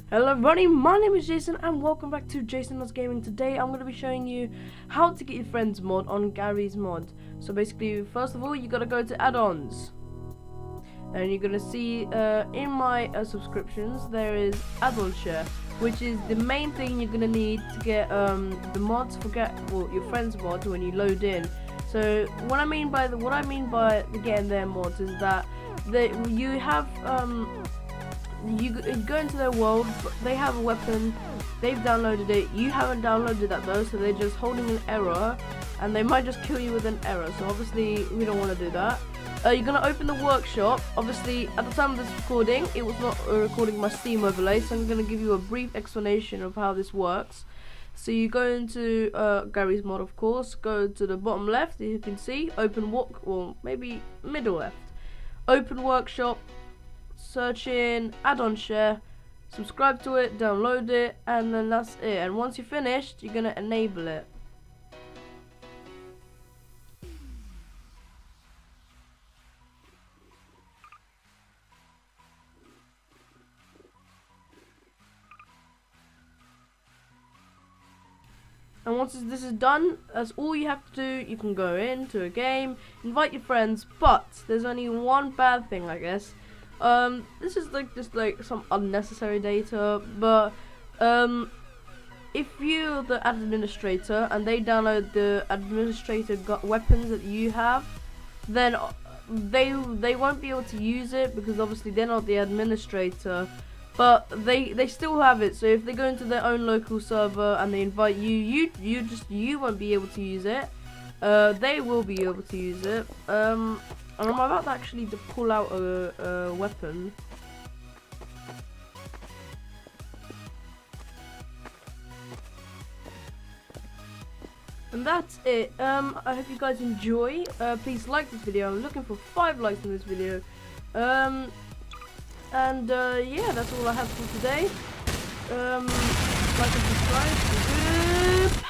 Hello everybody, my name is Jason and welcome back to Jason Loves Gaming. Today I'm going to be showing you how to get your friends mod on Garry's mod. So basically, first of all, you got to go to add-ons. And you're going to see in my subscriptions, there is add-on share, which is the main thing you're going to need to get the mods for your friends mod when you load in. So what I mean by getting their mods is that you have you go into their world, they have a weapon, they've downloaded it, you haven't downloaded that though, so they're just holding an error, and they might just kill you with an error, so obviously we don't want to do that. You're going to open the workshop. Obviously, at the time of this recording, it was not recording my Steam overlay, so I'm going to give you a brief explanation of how this works. So you go into Garry's mod, of course, go to the bottom left, as you can see, or maybe middle left, open workshop, search in add-on share, subscribe to it, download it, and then that's it. And once you're finished, you're gonna enable it. And once this is done, that's all you have to do. You can go into a game, invite your friends, but there's only one bad thing, I guess. This is just some unnecessary data, but if you're the administrator and they download the administrator weapons that you have, then they won't be able to use it because obviously they're not the administrator, but they still have it. So if they go into their own local server and they invite you won't be able to use it. They will be able to use it. And I'm about to pull out a weapon. And that's it. I hope you guys enjoy. Please like this video. I'm looking for 5 likes in this video. Yeah, that's all I have for today. Like and subscribe. Goodbye.